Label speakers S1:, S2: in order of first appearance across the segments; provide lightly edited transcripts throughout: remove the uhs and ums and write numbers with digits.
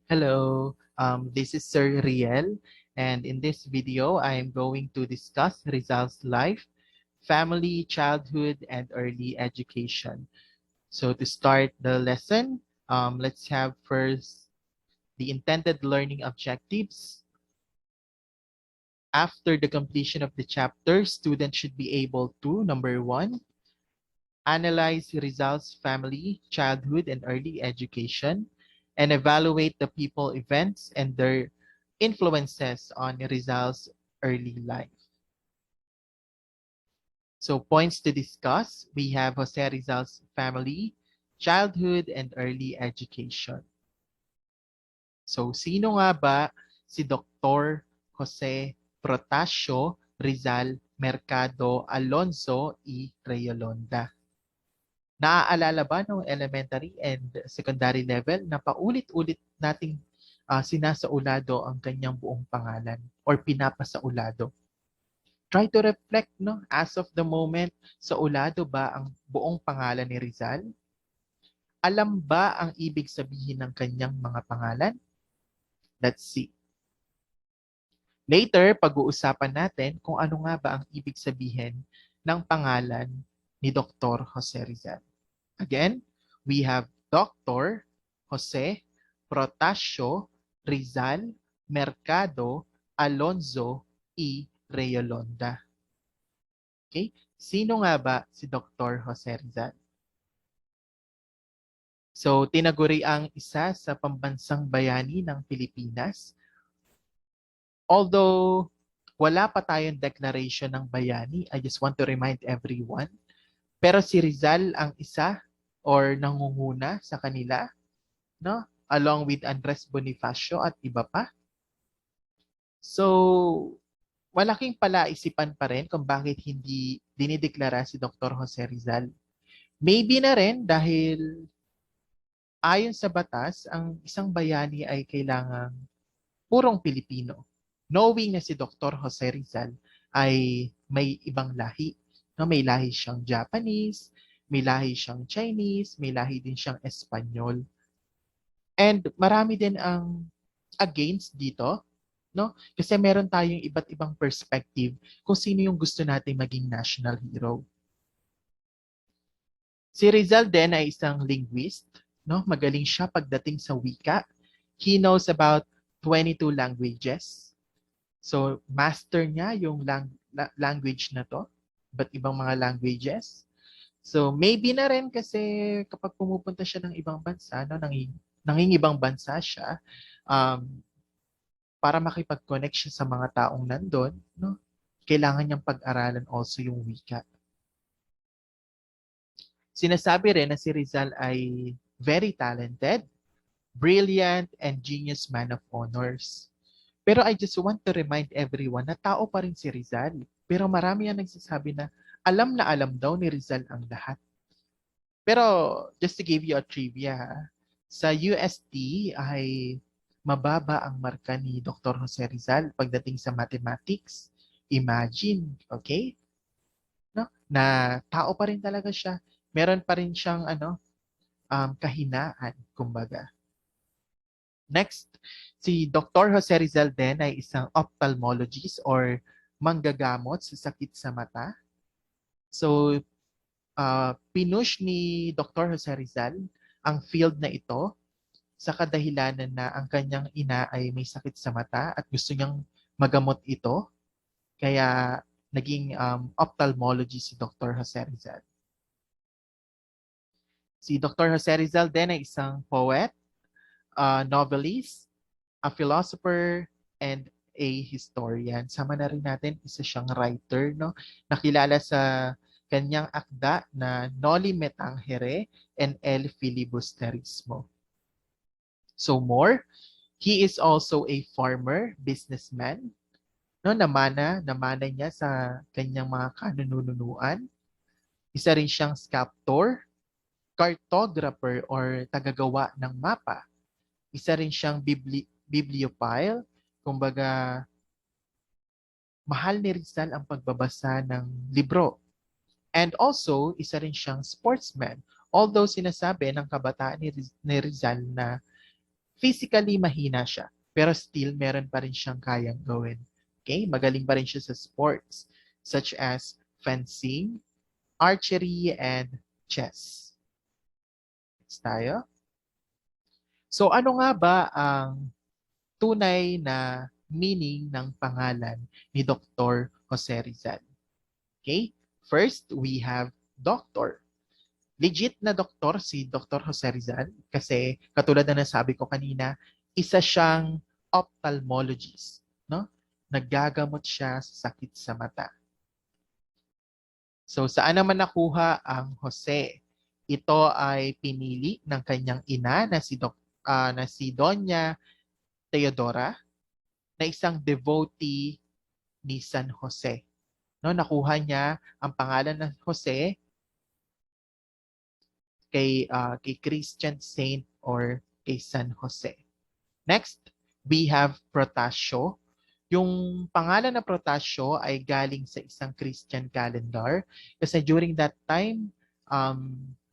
S1: Hello, this is Sir Riel, and in this video, I am going to discuss Rizal's life, family, childhood, and early education. So to start the lesson, let's have first the intended learning objectives. After the completion of the chapter, students should be able to, number one, analyze Rizal's family, childhood, and early education, and evaluate the people, events, and their influences on Rizal's early life. So points to discuss, we have Jose Rizal's family, childhood, and early education. So sino nga ba si Dr. Jose Protasio Rizal Mercado Alonzo y Reyolonda? Naaalala ba nung elementary and secondary level na paulit-ulit nating sinasaulado ang kanyang buong pangalan or pinapasaulado? Try to reflect, no? As of the moment, saulado ba ang buong pangalan ni Rizal? Alam ba ang ibig sabihin ng kanyang mga pangalan? Let's see. Later, pag-uusapan natin kung ano nga ba ang ibig sabihin ng pangalan ni Dr. Jose Rizal. Again, we have Dr. Jose Protasio Rizal Mercado Alonzo y Reyolonda. Okay? Sino nga ba si Dr. Jose Rizal? So, tinaguri ang isa sa pambansang bayani ng Pilipinas. Although wala pa tayong declaration ng bayani, I just want to remind everyone, pero si Rizal ang isa or nangunguna sa kanila, no? Along with Andres Bonifacio at iba pa. So, malaking palaisipan pa rin kung bakit hindi dinideklara si Dr. Jose Rizal. Maybe na rin dahil ayon sa batas, ang isang bayani ay kailangang purong Pilipino. Knowing na si Dr. Jose Rizal ay may ibang lahi. No, may lahi siyang Japanese, may lahi siyang Chinese, may lahi din siyang Espanyol. And marami din ang against dito, no? Kasi meron tayong iba't ibang perspective kung sino yung gusto nating maging national hero. Si Rizal din ay isang linguist, no? Magaling siya pagdating sa wika. He knows about 22 languages. So, master niya yung language na to, but ibang mga languages. So, maybe na rin kasi kapag pumupunta siya ng ibang bansa, no, nangingibang bansa siya, um, para makipag-connect siya sa mga taong nandun, no, kailangan niyang pag-aralan also yung wika. Sinasabi rin na si Rizal ay very talented, brilliant, and genius man of honors. Pero I just want to remind everyone na tao pa rin si Rizal. Pero marami ang nagsasabi na alam daw ni Rizal ang lahat. Pero just to give you a trivia, sa UST ay mababa ang marka ni Dr. Jose Rizal pagdating sa mathematics. Imagine, okay? No? Na tao pa rin talaga siya. Meron pa rin siyang kahinaan, kumbaga. Next, si Dr. Jose Rizal din ay isang ophthalmologist or manggagamot sa sakit sa mata. So, pinush ni Dr. Jose Rizal ang field na ito sa kadahilanan na ang kanyang ina ay may sakit sa mata at gusto niyang magamot ito. Kaya naging ophthalmologist si Dr. Jose Rizal. Si Dr. Jose Rizal din ay isang poet, novelist, a philosopher, and a historian. Sama na rin natin, isa siyang writer, no? Nakilala sa kanyang akda na Noli Me Tangere and El Filibusterismo. So more, he is also a farmer, businessman, no? Namana niya sa kanyang mga kanununuan. Isa rin siyang sculptor, cartographer or tagagawa ng mapa. Isa rin siyang bibliophile, kumbaga mahal ni Rizal ang pagbabasa ng libro. And also, isa rin siyang sportsman. Although sinasabi ng kabataan ni Rizal na Physically, mahina siya. Pero still, meron pa rin siyang kayang gawin. Okay? Magaling pa rin siya sa sports such as fencing, archery, and chess. Next tayo. So ano nga ba ang tunay na meaning ng pangalan ni Dr. Jose Rizal? Okay? First, we have doctor. Legit na doktor si Dr. Jose Rizal kasi katulad na nasabi ko kanina, isa siyang ophthalmologist, no? Naggagamot siya sa sakit sa mata. So saan naman nakuha ang Jose? Ito ay pinili ng kanyang ina na si Doña Teodora na isang devotee ni San Jose. No, nakuha niya ang pangalan ng Jose kay Christian Saint or kay San Jose. Next, we have Protasio. Yung pangalan na Protasio ay galing sa isang Christian calendar kasi during that time,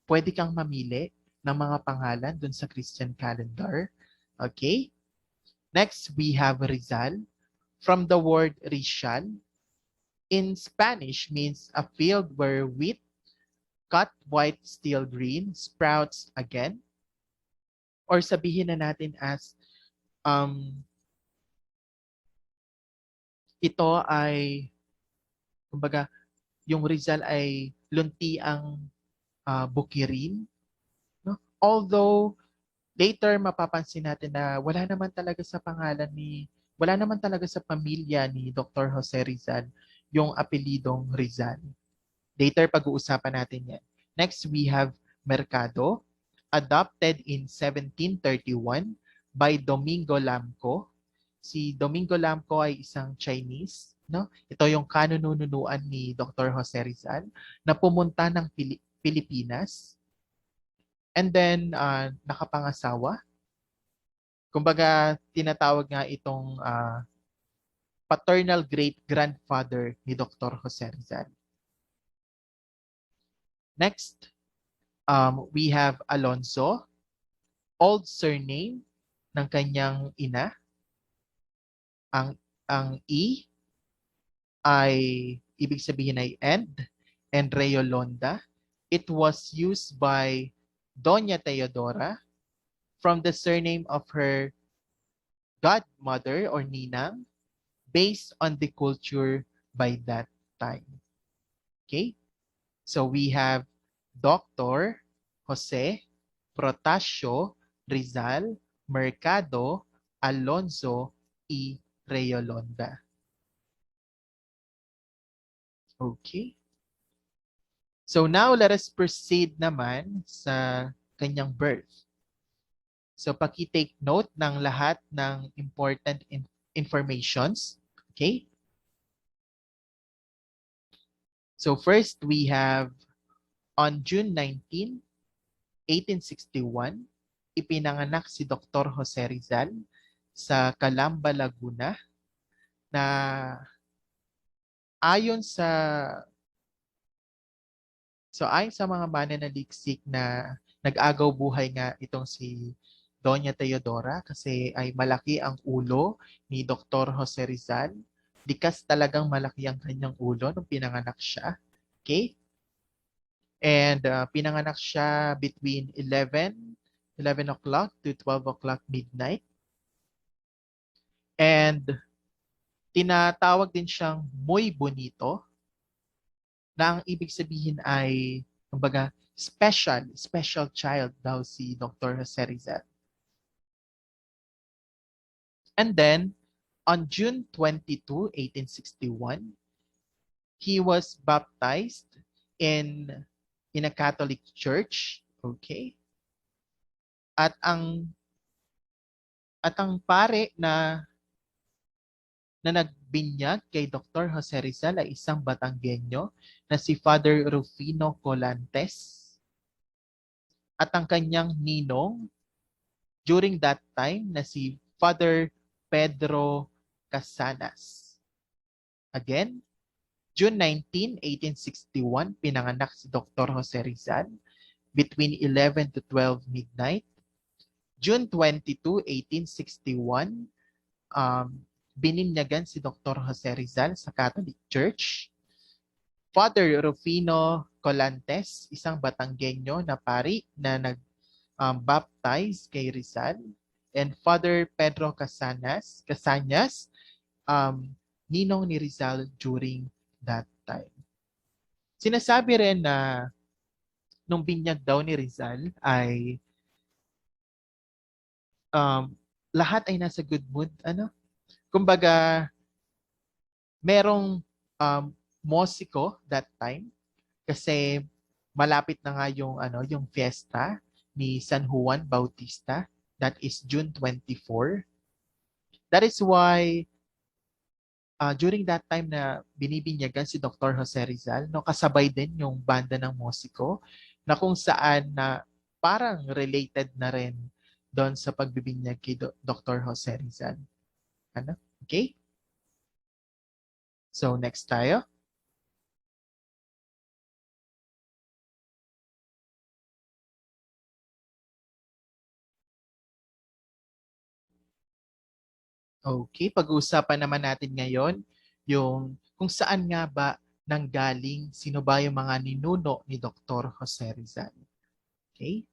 S1: pwede kang mamili ng mga pangalan dun sa Christian calendar. Okay? Next, we have Rizal. From the word Rizal, in Spanish means a field where wheat, cut white, still green, sprouts again. Or sabihin na natin as ito ay, kumbaga, yung Rizal ay lunti ang bukirin. No? Although, later mapapansin natin na wala naman talaga sa pamilya ni Dr. Jose Rizal yung apelidong Rizal. Later, pag-uusapan natin yan. Next, we have Mercado, adopted in 1731 by Domingo Lamco. Si Domingo Lamco ay isang Chinese. No? Ito yung kanununuan ni Dr. Jose Rizal na pumunta ng Pilipinas and then nakapangasawa. Kumbaga, tinatawag nga itong paternal great-grandfather ni Dr. Jose Rizal. Next, we have Alonzo, old surname ng kanyang ina. Ang E ay ibig sabihin ay and Reyolonda. It was used by Doña Teodora from the surname of her godmother or ninang based on the culture by that time. Okay? So we have Dr. Jose, Protasio, Rizal, Mercado, Alonzo, E. Reyolonda. Okay. So now let us proceed naman sa kanyang birth. So paki-take note ng lahat ng important informations. Okay? So first we have on June 19, 1861, ipinanganak si Dr. Jose Rizal sa Calamba, Laguna na ayon sa mga mananaliksik na nag-agaw buhay nga itong si Doña Teodora kasi ay malaki ang ulo ni Dr. Jose Rizal. Likas talagang malaki ang kanyang ulo nung pinanganak siya. Okay? And pinanganak siya between 11 o'clock to 12 o'clock midnight. And tinatawag din siyang muy bonito na ang ibig sabihin ay, kumbaga, special child daw si Dr. Jose Rizal. And then, on June 22, 1861, he was baptized in a Catholic church. Okay? At ang pare na nagbinyag kay Dr. Jose Rizal ay isang Batanggenyo na si Father Rufino Colantes. At ang kanyang ninong during that time na si Father Pedro Casanas. Again, June 19, 1861, pinanganak si Dr. Jose Rizal between 11 to 12 midnight. June 22, 1861, bininyagan si Dr. Jose Rizal sa Catholic Church. Father Rufino Colantes, isang Batanggenyo na pari na nag-baptize kay Rizal. And Father Pedro Casanyas, um, ninong ni Rizal during that time. Sinasabi rin na nung binyag daw ni Rizal ay lahat ay nasa good mood. Kumbaga, merong musiko that time kasi malapit na nga yung fiesta ni San Juan Bautista. That is June 24. That is why during that time na binibinyagan si Dr. Jose Rizal, no, kasabay din yung banda ng musiko na kung saan na parang related na rin doon sa pagbibinyag kay Dr. Jose Rizal. Okay? So next tayo. Okay, pag-uusapan naman natin ngayon yung kung saan nga ba nanggaling, sino ba yung mga ninuno ni Dr. Jose Rizal. Okay?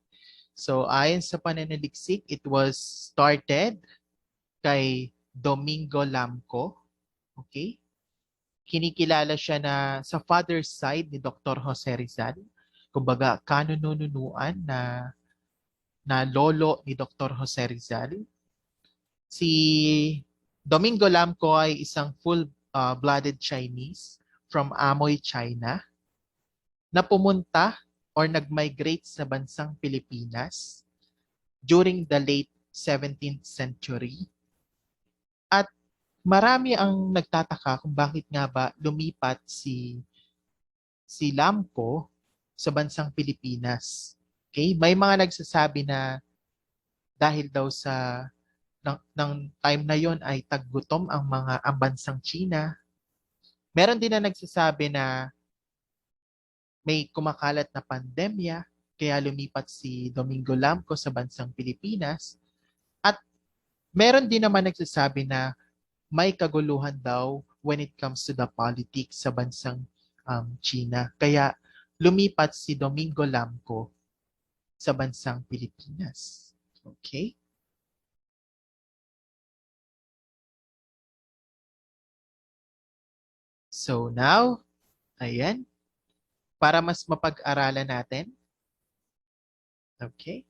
S1: So ayon sa pananaliksik, it was started kay Domingo Lamco. Okay? Kinikilala siya na sa father's side ni Dr. Jose Rizal. Kumbaga, kanununuan na lolo ni Dr. Jose Rizal. Si Domingo Lamco ay isang full-blooded Chinese from Amoy, China na pumunta or nag-migrate sa bansang Pilipinas during the late 17th century. At marami ang nagtataka kung bakit nga ba lumipat si Lamco sa bansang Pilipinas. Okay? May mga nagsasabi na dahil daw sa ng time na yon ay taggutom ang bansang China. Meron din na nagsasabi na may kumakalat na pandemya kaya lumipat si Domingo Lamco sa bansang Pilipinas. At meron din naman nagsasabi na may kaguluhan daw when it comes to the politics sa bansang China. Kaya lumipat si Domingo Lamco sa bansang Pilipinas. Okay? So now, ayan, para mas mapag-aralan natin. Okay?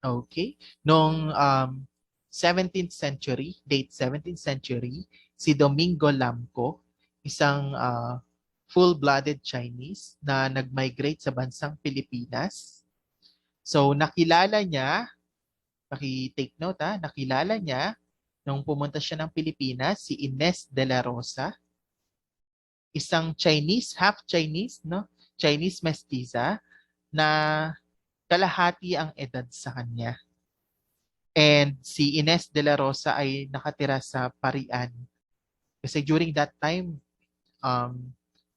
S1: Okay. Noong 17th century, late 17th century, si Domingo Lamco, isang full-blooded Chinese na nag-migrate sa bansang Pilipinas. So nakilala niya, paki-take note nakilala niya nung pumunta siya ng Pilipinas si Ines de la Rosa, isang Chinese, half Chinese, no? Chinese mestiza na kalahati ang edad sa kanya. And si Ines de la Rosa ay nakatira sa Parian. Kasi during that time,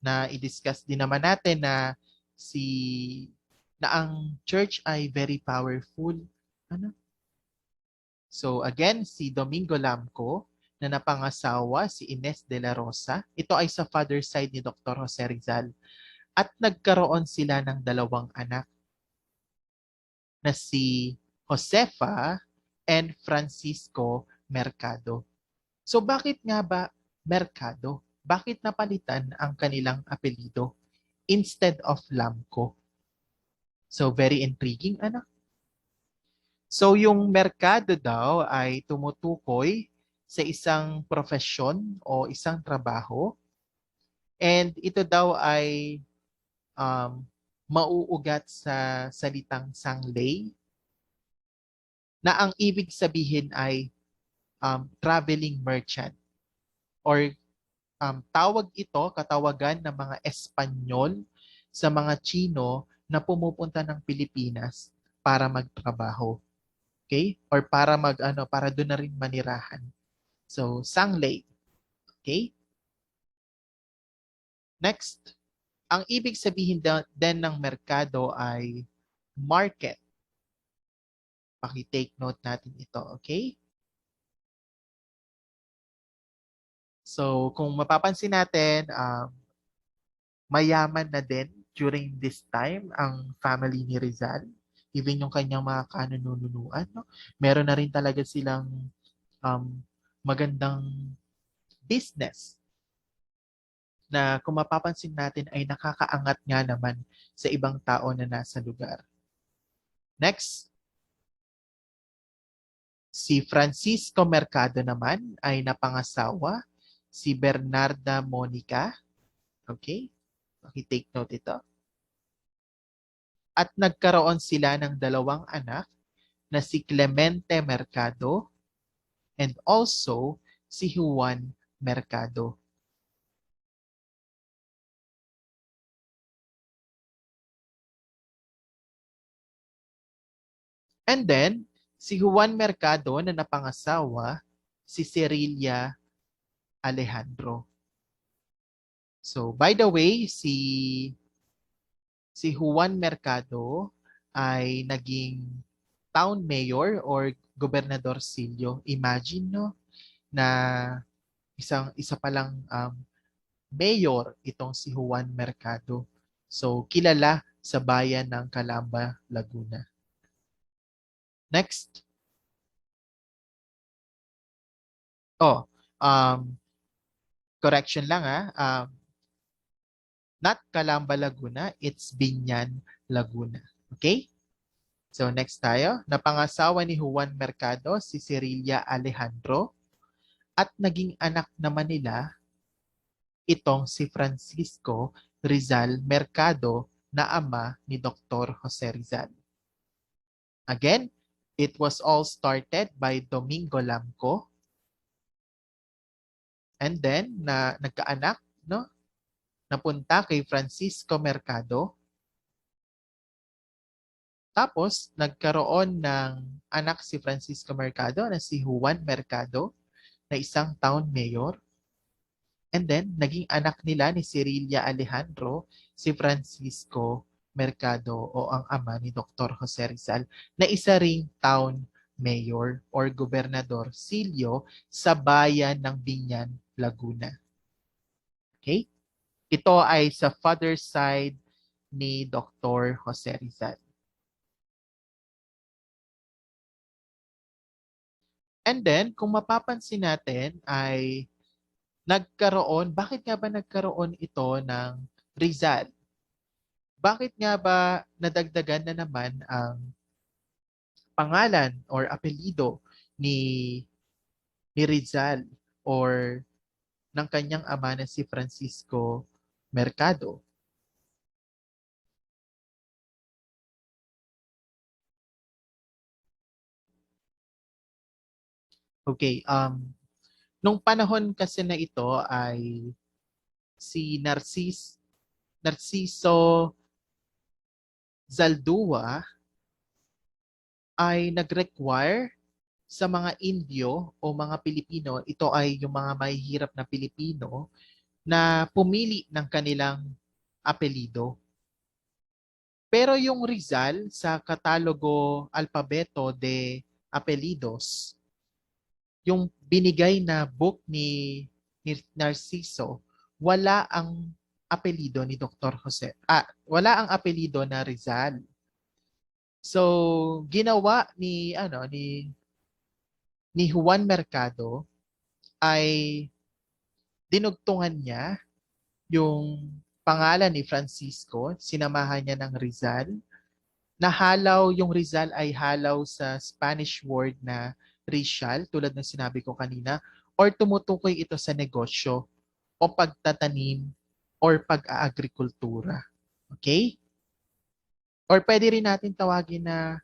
S1: na i-discuss din naman natin na ang church ay very powerful. So again, si Domingo Lamco na napangasawa si Ines de la Rosa. Ito ay sa father side ni Dr. Jose Rizal. At nagkaroon sila ng dalawang anak na si Josefa and Francisco Mercado. So bakit nga ba Mercado? Bakit napalitan ang kanilang apelido instead of Lamco? So very intriguing, So yung Mercado daw ay tumutukoy sa isang profesyon o isang trabaho, and ito daw ay mauugat sa salitang sanglay na ang ibig sabihin ay traveling merchant, or tawag ito, katawagan ng mga Espanyol sa mga Chino na pumupunta ng Pilipinas para magtrabaho. Okay? Or para doon na rin manirahan. So, sanglay. Okay? Next. Ang ibig sabihin din ng merkado ay market. Paki-take note natin ito, okay? So, kung mapapansin natin, mayaman na din during this time ang family ni Rizal. Even yung kanyang mga kanununuan, no? Meron na rin talaga silang um, magandang business na kung mapapansin natin ay nakakaangat nga naman sa ibang tao na nasa lugar. Next, si Francisco Mercado naman ay napangasawa si Bernarda Monica. Okay? Paki-take note ito. At nagkaroon sila ng dalawang anak na si Clemente Mercado and also si Juan Mercado. And then, si Juan Mercado na napangasawa si Cerilia Alejandro. So, by the way, si Juan Mercado ay naging town mayor or gobernador Silio. Imagine, no, na isa palang mayor itong si Juan Mercado. So, kilala sa bayan ng Calamba, Laguna. Next. Oh, correction lang not Calamba, Laguna, it's Binyan, Laguna. Okay? So next tayo, napangasawa ni Juan Mercado si Cerilia Alejandro at naging anak naman nila itong si Francisco Rizal Mercado na ama ni Dr. Jose Rizal. Again, it was all started by Domingo Lamco and then nagkaanak, no? Napunta kay Francisco Mercado. Tapos, nagkaroon ng anak si Francisco Mercado na si Juan Mercado na isang town mayor. And then, naging anak nila ni Cerilia Alejandro, si Francisco Mercado o ang ama ni Dr. Jose Rizal na isa ring town mayor or gobernador Silio sa bayan ng Binyan, Laguna. Okay? Ito ay sa father side ni Dr. Jose Rizal. And then, kung mapapansin natin ay bakit nga ba nagkaroon ito ng Rizal? Bakit nga ba nadagdagan na naman ang pangalan or apelyido ni, ni Rizal or ng kanyang ama na si Francisco Mercado? Okay, nung panahon kasi na ito ay si Narciso Zaldúa ay nag-require sa mga Indio o mga Pilipino, ito ay yung mga mahihirap na Pilipino, na pumili ng kanilang apelido. Pero yung Rizal sa Katalogo Alpabeto de Apelidos, yung binigay na book ni Narciso, wala ang apelido ni Dr. Jose. Wala ang apelido na Rizal. So, ginawa ni Juan Mercado ay dinugtungan niya yung pangalan ni Francisco, sinamahan niya ng Rizal. Nahalaw, yung Rizal ay halaw sa Spanish word na Rizal, tulad ng sinabi ko kanina, or tumutukoy ito sa negosyo o pagtatanim or pag-aagrikultura. Okay? Or pwede rin natin tawagin na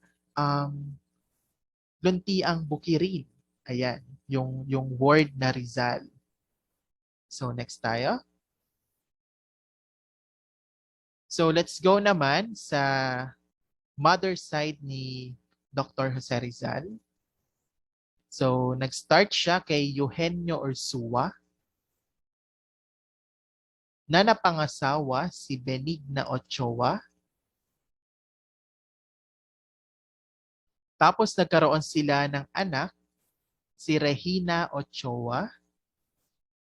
S1: luntiang bukirin. Ayan, yung word na Rizal. So next tayo. So let's go naman sa mother side ni Dr. Jose Rizal. So nag-start siya kay Eugenio Ursua. na napangasawa si Benigna Ochoa. Tapos nagkaroon sila ng anak, si Regina Ochoa,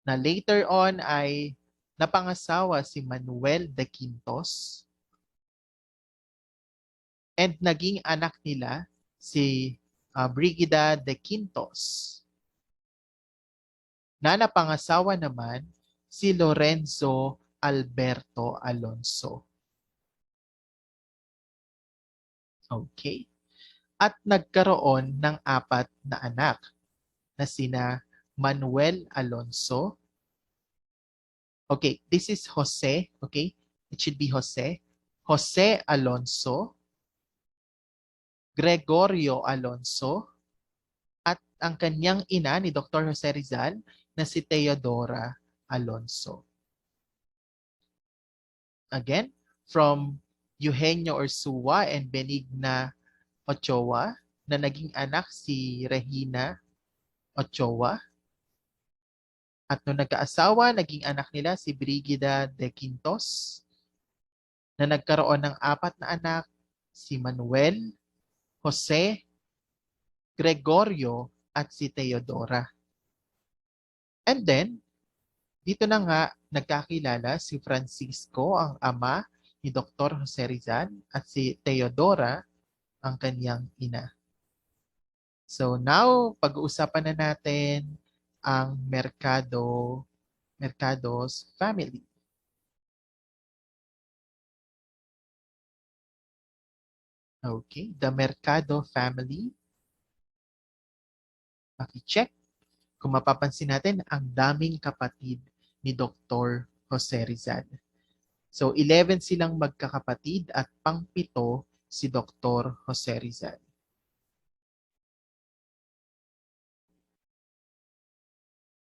S1: na later on ay napangasawa si Manuel de Quintos. And naging anak nila si Brigida de Quintos, na napangasawa naman si Lorenzo Alberto Alonso. Okay. At nagkaroon ng 4 na anak na sina Manuel Alonso. Okay, this is Jose. Okay, it should be Jose. Jose Alonso, Gregorio Alonso, at ang kanyang ina ni Dr. Jose Rizal na si Teodora Alonso. Again, from Eugenio Ursua and Benigna Ochoa, na naging anak si Regina Ochoa. At nung nagkaasawa, naging anak nila si Brigida de Quintos, na nagkaroon ng 4 na anak, si Manuel, Jose, Gregorio, at si Teodora. And then, dito na nga nagkakilala si Francisco, ang ama ni Dr. Jose Rizal, at si Teodora, ang kanyang ina. So now, pag-uusapan na natin ang Mercado's family. Okay, the Mercado family. Paki-check. Kung mapapansin natin, ang daming kapatid ni Dr. Jose Rizal. So 11 silang magkakapatid at pang-7 si Dr. Jose Rizal.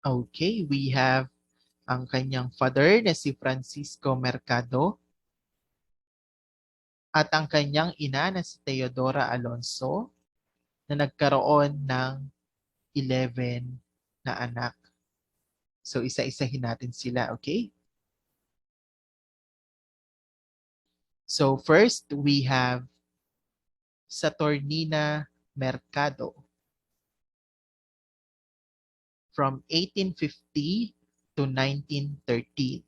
S1: Okay, we have ang kanyang father na si Francisco Mercado at ang kanyang ina na si Teodora Alonso na nagkaroon ng 11 na anak. So isa-isahin natin sila, okay? So first, we have Saturnina Mercado from 1850 to 1913.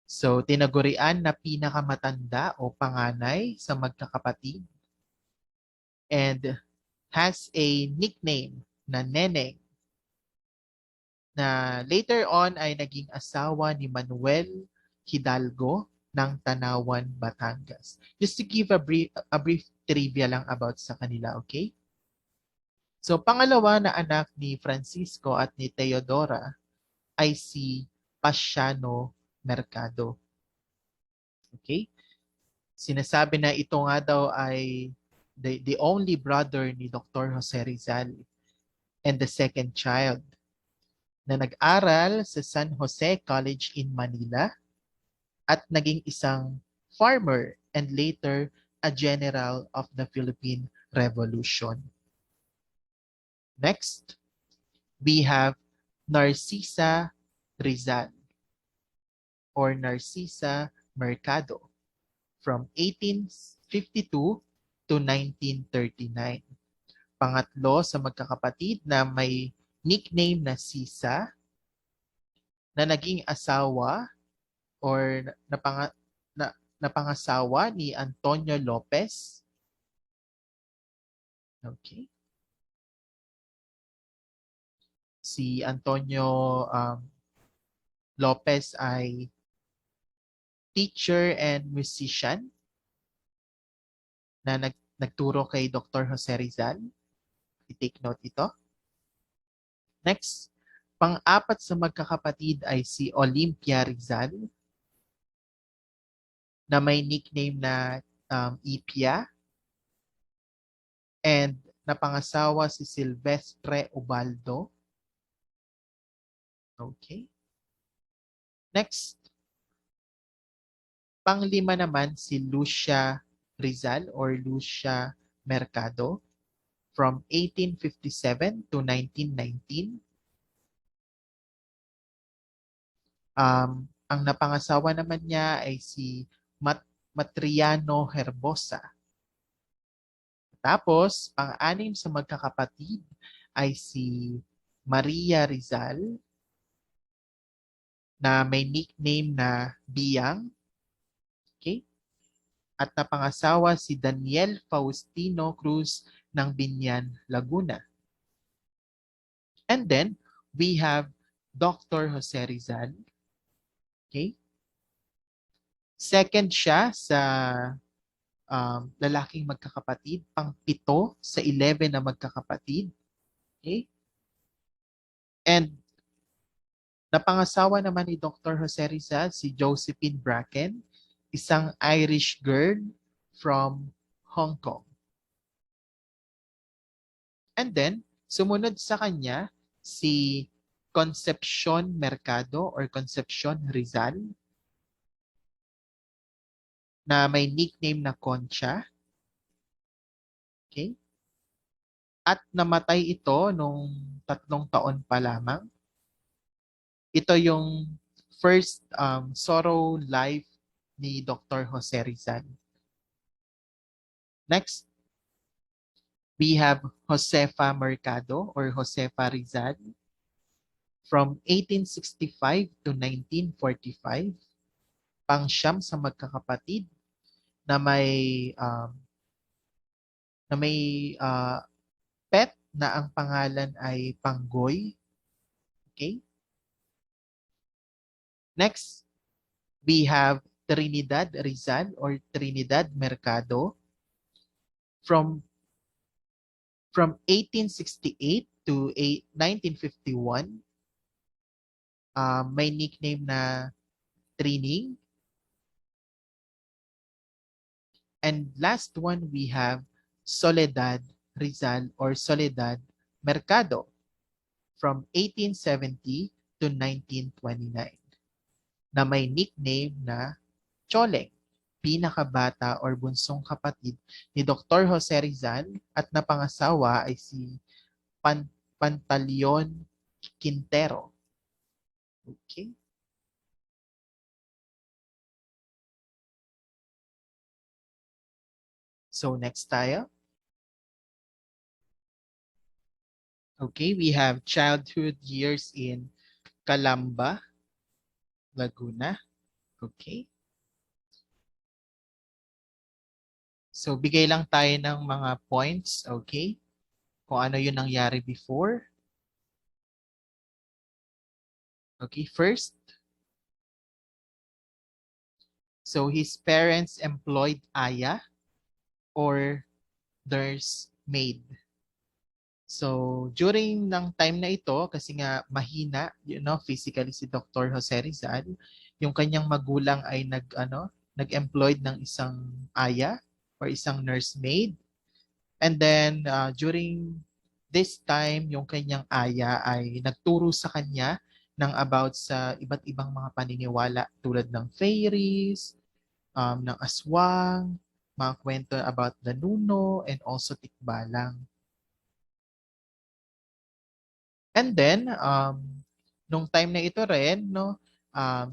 S1: So tinagurian na pinakamatanda o panganay sa magkakapatid and has a nickname na Neneng, na later on ay naging asawa ni Manuel Hidalgo ng Tanawan, Batangas. Just to give a brief trivia lang about sa kanila, okay? So pangalawa na anak ni Francisco at ni Teodora ay si Pasiano Mercado. Okay? Sinasabi na ito nga daw ay the only brother ni Dr. Jose Rizal and the second child na nag-aral sa San Jose College in Manila at naging isang farmer and later a general of the Philippine Revolution. Next, we have Narcisa Rizal or Narcisa Mercado from 1852 to 1939. Pangatlo sa magkakapatid na may nickname na Sisa, na naging asawa or napangasawa ni Antonio Lopez. Okay. Si Antonio Lopez ay teacher and musician na nagturo kay Dr. Jose Rizal. I-take note ito. Next, pang-apat sa magkakapatid ay si Olympia Rizal na may nickname na Ipia, and napangasawa si Silvestre Ubaldo. Okay. Next, pang-5 naman si Lucia Rizal or Lucia Mercado from 1857 to 1919. Ang napangasawa naman niya ay si Matriano Herbosa. Tapos, pang-anim sa magkakapatid ay si Maria Rizal na may nickname na Biyang. Okay? At napangasawa si Daniel Faustino Cruz ng Binyan, Laguna. And then, we have Dr. Jose Rizal. Okay? Second siya sa lalaking magkakapatid, pang-pito sa 11 na magkakapatid. Okay? And napangasawa naman ni Dr. Jose Rizal si Josephine Bracken, isang Irish girl from Hong Kong. And then, sumunod sa kanya si Concepcion Mercado or Concepcion Rizal na may nickname na Concha. Okay? At namatay ito nung 3 taon pa lamang. Ito yung first sorrow life ni Dr. Jose Rizal. Next, we have Josefa Mercado or Josefa Rizal from 1865 to 1945. Pang-siyam sa magkakapatid na may pet na ang pangalan ay Panggoy. Okay? Next, we have Trinidad Rizal or Trinidad Mercado from 1868 to 1951. May nickname na Trining. And last one, we have Soledad Rizal or Soledad Mercado from 1870 to 1929 na may nickname na Choleng, pinakabata or bunsong kapatid ni Dr. Jose Rizal at napangasawa ay si Pantaleon Quintero. Okay. So next tayo. Okay, we have childhood years in Calamba, Laguna. Okay. So bigay lang tayo ng mga points, okay? Kung ano yung nangyari before. Okay, first. So his parents employed aya or nurse maid. So during ng time na ito, kasi nga mahina, physically si Dr. Jose Rizal, yung kanyang magulang ay nag-employed ng isang aya or isang nursemaid. And then during this time, yung kanyang aya ay nagturo sa kanya ng about sa iba't ibang mga paniniwala tulad ng fairies, ng aswang, mga kwento about the Nuno, and also tikbalang. And then, nung time na ito rin,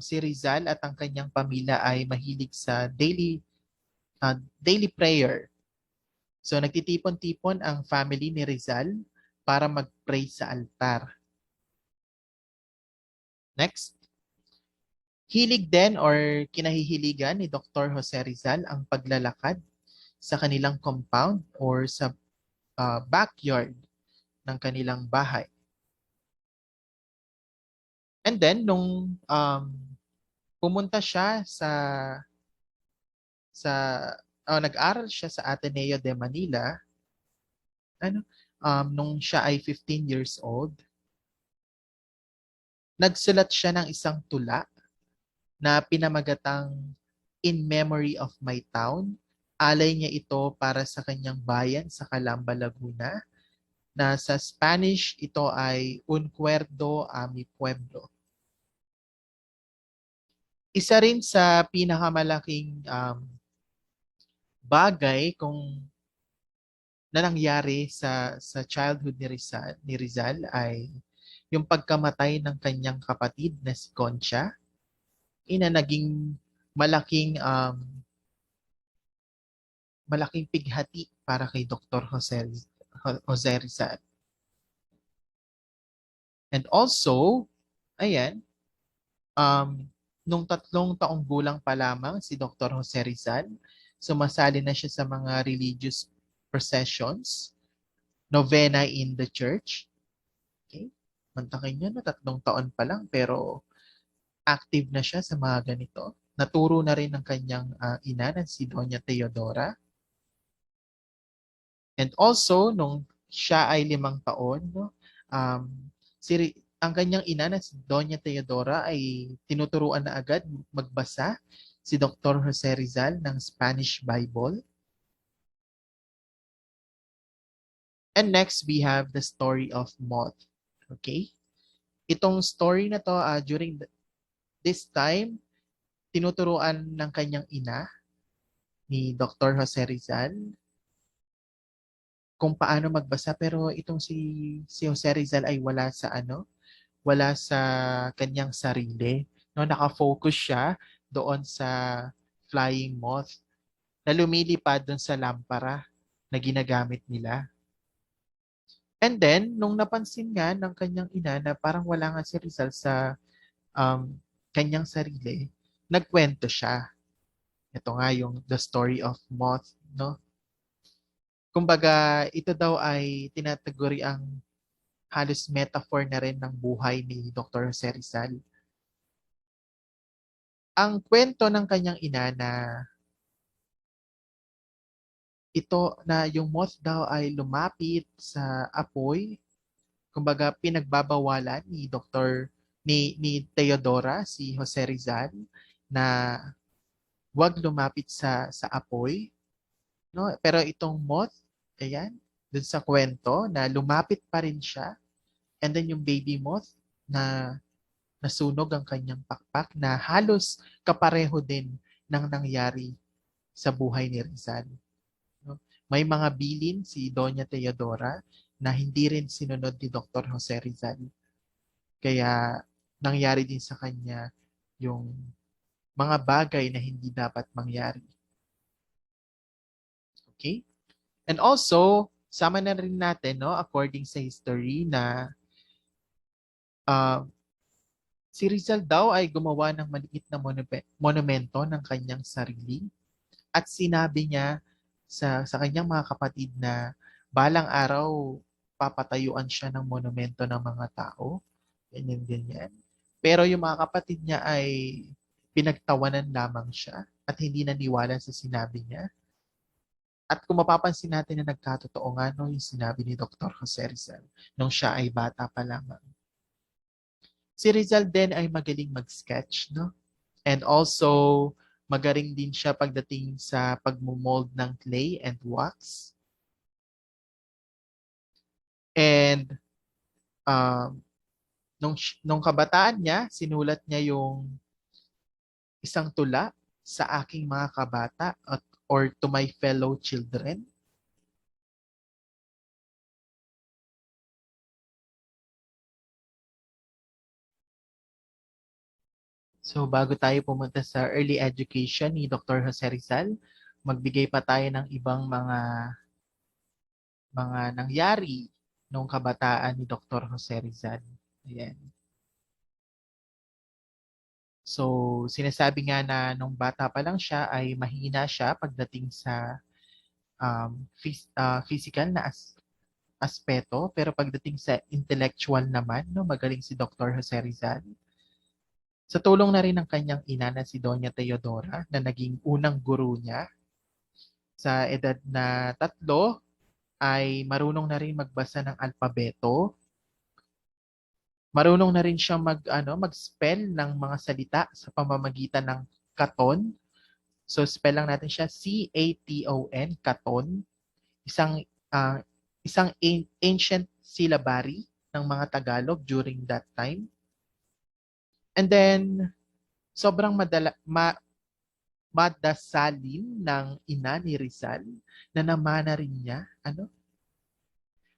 S1: si Rizal at ang kanyang pamilya ay mahilig sa daily prayer. So nagtitipon-tipon ang family ni Rizal para mag-pray sa altar. Next. Hilig din or kinahihiligan ni Dr. Jose Rizal ang paglalakad sa kanilang compound or sa backyard ng kanilang bahay. And then, nung pumunta siya nag-aral siya sa Ateneo de Manila, nung siya ay 15 years old, nagsulat siya ng isang tula na pinamagatang In Memory of My Town. Alay niya ito para sa kanyang bayan sa Calamba, Laguna, na sa Spanish ito ay Un Cuerdo a mi Pueblo. Isa rin sa pinakamalaking bagay na nangyari sa childhood ni Rizal ay yung pagkamatay ng kanyang kapatid na si Concha. ina naging malaking malaking pighati para kay Dr. Jose Rizal. And also, ayan, um, nung 3 taong gulang pa lamang si Dr. Jose Rizal, sumasali na siya sa mga religious processions, novena in the church. Okay? Mantakin niyo na 3 taon pa lang pero active na siya sa mga ganito. Naturo na rin ng kanyang ina na si Doña Teodora. And also, nung siya ay 5 taon, no, um, ang kanyang ina na si Doña Teodora ay tinuturuan na agad magbasa si Dr. Jose Rizal ng Spanish Bible. And next, we have the story of Moth. Okay? Itong story na to, during this time, tinuturuan ng kanyang ina ni Dr. Jose Rizal kung paano magbasa, pero itong si Jose Rizal ay wala sa kanyang sarili. No, naka-focus siya doon sa flying moth na lumilipad doon sa lampara na ginagamit nila. And then, nung napansin nga ng kanyang ina na parang wala nga si Rizal sa um, kanyang sarili, nagkwento siya. Ito nga yung The Story of Moth, no? Kumbaga, ito daw ay tinataguri ang halos metaphor na rin ng buhay ni Dr. Jose Rizal. Ang kwento ng kanyang ina na ito na yung moth daw ay lumapit sa apoy, kumbaga pinagbabawalan ni ni Teodora si Jose Rizal na wag lumapit sa apoy, no? Pero itong moth, ayan, dun sa kwento na lumapit pa rin siya. And then yung baby moth na nasunog ang kanyang pakpak na halos kapareho din ng nangyari sa buhay ni Rizal. No? May mga bilin si Doña Teodora na hindi rin sinunod ni Dr. Jose Rizal. Kaya nangyari din sa kanya yung mga bagay na hindi dapat mangyari. Okay? And also, sama na rin natin, no, according sa history na uh, si Rizal daw ay gumawa ng maliit na monumento ng kanyang sarili at sinabi niya sa kanyang mga kapatid na balang araw papatayuan siya ng monumento ng mga tao. Ganyan, ganyan. Pero yung mga kapatid niya ay pinagtawanan lamang siya at hindi naniwala sa sinabi niya. At kung mapapansin natin na nagkatotoo nga no, yung sinabi ni Dr. Jose Rizal nung siya ay bata pa lamang. Si Rizal din ay magaling mag-sketch, no? And also, magaling din siya pagdating sa pagmumold ng clay and wax. And um, nung kabataan niya, sinulat niya yung isang tula sa aking mga kabata or to my fellow children. So bago tayo pumunta sa early education ni Dr. Jose Rizal, magbigay pa tayo ng ibang mga nangyari nung kabataan ni Dr. Jose Rizal. Ayan. So, sinasabi nga na nung bata pa lang siya ay mahina siya pagdating sa physical na aspeto, pero pagdating sa intellectual naman, no, magaling si Dr. Jose Rizal. Sa tulong na rin ng kanyang ina na si Doña Teodora na naging unang guro niya, sa edad na 3 ay marunong na rin magbasa ng alpabeto. Marunong na rin siya mag-spell ng mga salita sa pamamagitan ng katon. So spell lang natin siya C-A-T-O-N, katon. Isang uh, isang ancient syllabary ng mga Tagalog during that time. And then sobrang madasalin ng ina ni Rizal na namana rin niya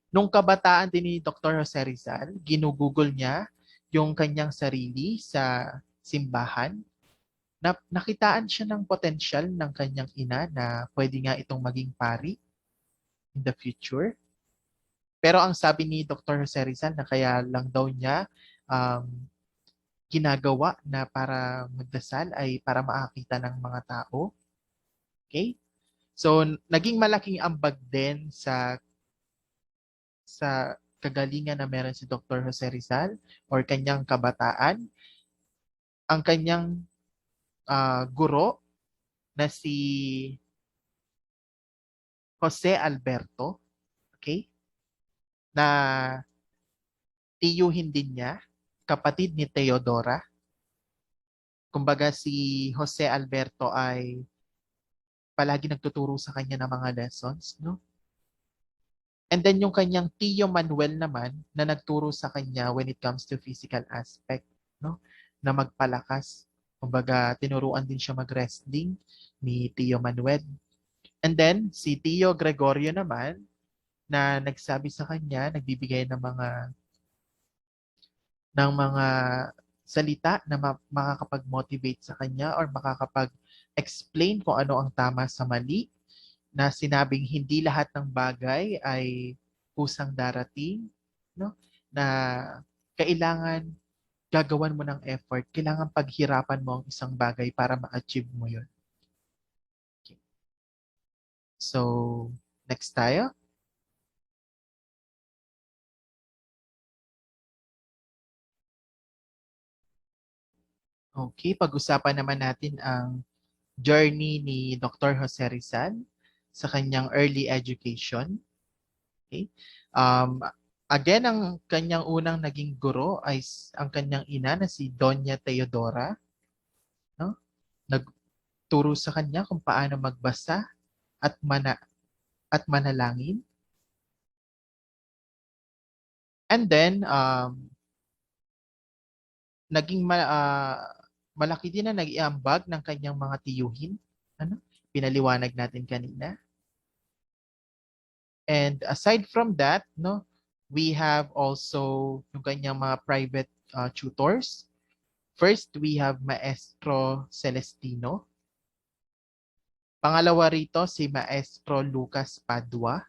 S1: nung kabataan din ni Dr. Jose Rizal, ginugugol niya yung kanyang sarili sa simbahan nakitaan siya ng potensyal ng kanyang ina na pwede nga itong maging pari in the future. Pero ang sabi ni Dr. Jose Rizal na kaya lang daw niya um, ginagawa na para magdasal ay para makakita ng mga tao. Okay? So, naging malaking ambag din sa kagalingan na meron si Dr. Jose Rizal or kanyang kabataan. Ang kanyang guro na si Jose Alberto, okay? Na tiyuhin din niya, kapatid ni Teodora. Kumbaga si Jose Alberto ay palagi nagtuturo sa kanya ng mga lessons, no? And then yung kanyang Tio Manuel naman na nagturo sa kanya when it comes to physical aspect, no? Na magpalakas. Kumbaga tinuruan din siya mag-wrestling ni Tio Manuel. And then si Tio Gregorio naman na nagsabi sa kanya, nagbibigay ng mga salita na makakapag-motivate sa kanya or makakapag-explain kung ano ang tama sa mali, na sinabing hindi lahat ng bagay ay kusang darating, no? Na kailangan gagawan mo ng effort, kailangan paghirapan mo ang isang bagay para ma-achieve mo yun. Okay. So, next tayo. Okay, pag-usapan naman natin ang journey ni Dr. Jose Rizal sa kanyang early education. Okay? Um, Again, ang kanyang unang naging guro ay ang kanyang ina na si Doña Teodora. No? Nagturo sa kanya kung paano magbasa at manalangin. And then, naging malaki din na nag-iambag ng kanyang mga tiyuhin. Ano? Pinaliwanag natin kanina. And aside from that, no, we have also yung kanyang mga private tutors. First, we have Maestro Celestino. Pangalawa rito, si Maestro Lucas Padua.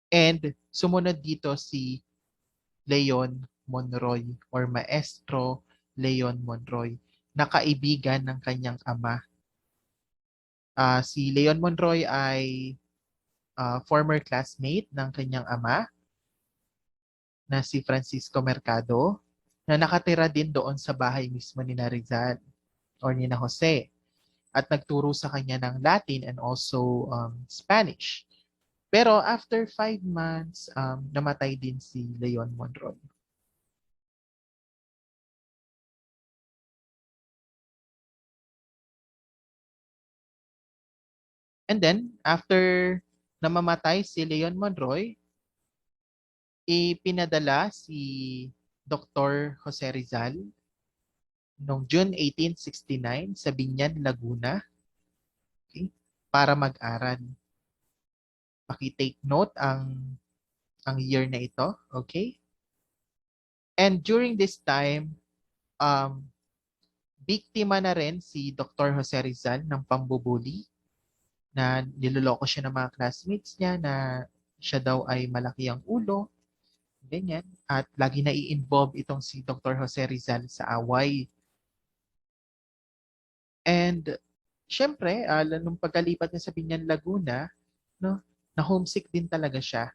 S1: And sumunod dito si Leon Monroy or Maestro Leon Monroy na kaibigan ng kanyang ama. Si Leon Monroy ay former classmate ng kanyang ama na si Francisco Mercado na nakatira din doon sa bahay mismo ni na Rizal or ni na Jose at nagturo sa kanya ng Latin and also Spanish. Pero after 5 months, namatay din si Leon Monroy. And then, after namamatay si Leon Monroy, ipinadala si Dr. Jose Rizal noong June 1869 sa Binyan, Laguna, okay, para mag-aral. Paki-take note ang year na ito, okay? And during this time, biktima na rin si Dr. Jose Rizal ng pambubuli na niloloko siya ng mga classmates niya na siya daw ay malaki ang ulo, ganyan. At lagi na i-involve itong si Dr. Jose Rizal sa away. And syempre, nung pagkalipat niya sa Binyan, Laguna, no, na-homesick din talaga siya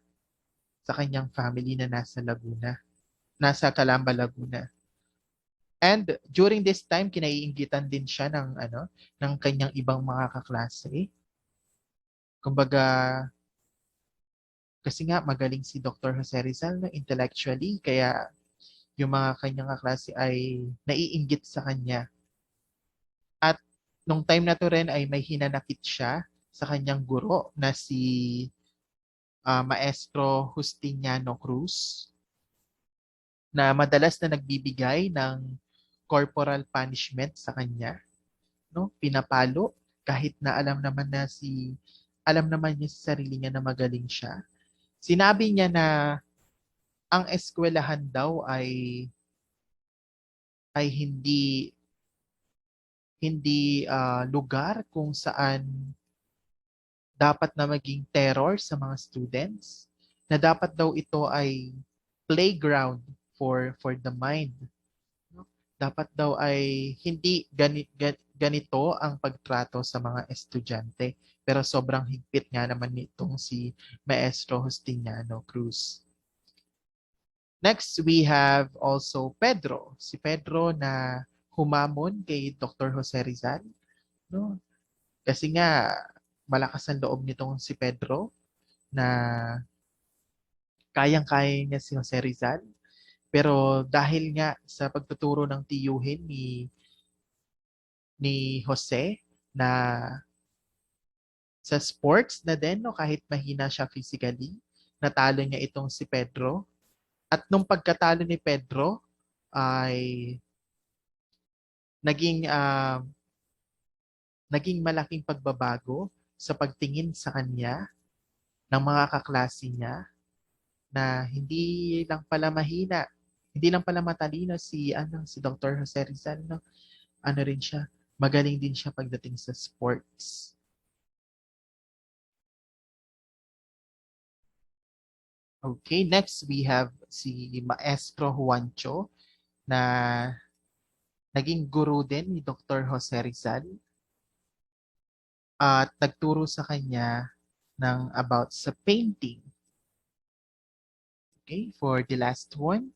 S1: sa kanyang family na nasa Laguna, nasa Calamba, Laguna. And during this time, kinaiinggitan din siya ng kanyang ibang mga kaklase. Kumbaga, kasi nga magaling si Dr. Jose Rizal na intellectually, kaya yung mga kanyang kaklase ay naiinggit sa kanya. At nung time na to rin ay may hinanakit siya sa kanyang guro na si Maestro Justiniano Cruz na madalas na nagbibigay ng corporal punishment sa kanya, no? Pinapalo kahit na alam naman niya sa sarili niya na magaling siya. Sinabi niya na ang eskwelahan daw ay hindi hindi lugar kung saan dapat na maging terror sa mga students, na dapat daw ito ay playground for the mind. No? Dapat daw ay hindi ganito ang pagtrato sa mga estudyante. Pero sobrang higpit nga naman nitong si Maestro Justiniano Cruz. Next, we have also Pedro. Si Pedro na humamon kay Dr. Jose Rizal. No? Kasi nga, malakas ang loob nitong si Pedro na kayang-kaya niya si Jose Rizal. Pero dahil nga sa pagtuturo ng tiyuhin ni Jose na sa sports na din, no, kahit mahina siya physically, natalo niya itong si Pedro. At nung pagkatalo ni Pedro ay naging naging malaking pagbabago sa pagtingin sa kanya ng mga kaklase niya na hindi lang pala mahina, hindi lang pala matalino si Dr. Jose Rizal, no? Ano rin siya, magaling din siya pagdating sa sports. Okay, next we have si Maestro Juancho na naging guru din ni Dr. Jose Rizal at nagturo sa kanya ng about sa painting. Okay, for the last one,